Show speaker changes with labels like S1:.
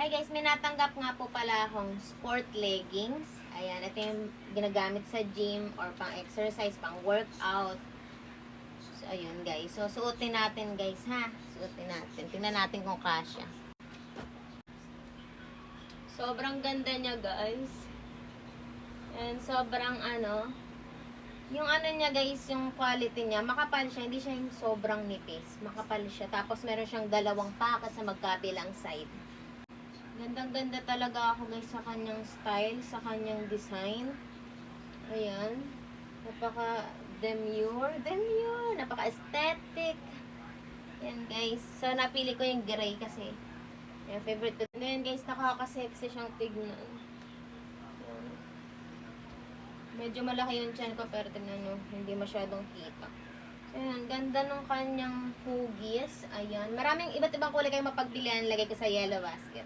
S1: Hi guys, may natanggap nga po pala akong sport leggings. Ayan, ito yung ginagamit sa gym or pang exercise, pang workout. So, ayun guys. So, suotin natin guys ha. Suotin natin. Tingnan natin kung kasya. Sobrang ganda niya guys. And sobrang yung niya guys, yung quality niya, makapal siya, hindi siya yung sobrang nipis. Makapal siya. Tapos meron siyang dalawang pocket sa magkabilang side. Gandang-ganda talaga ako guys sa kanyang style, sa kanyang design. Ayan. Napaka-demure. Napaka-aesthetic. Ayan guys. So, napili ko yung gray kasi yung favorite ko. Ayan guys, nakaka-sexy siyang tignan. Ayan. Medyo malaki yung chan ko pero tignan nyo, hindi masyadong kita. Ayan, ganda ng kanyang hugis. Ayan. Maraming iba't ibang kulay kayong mapagpilian. Lagay ko sa yellow basket.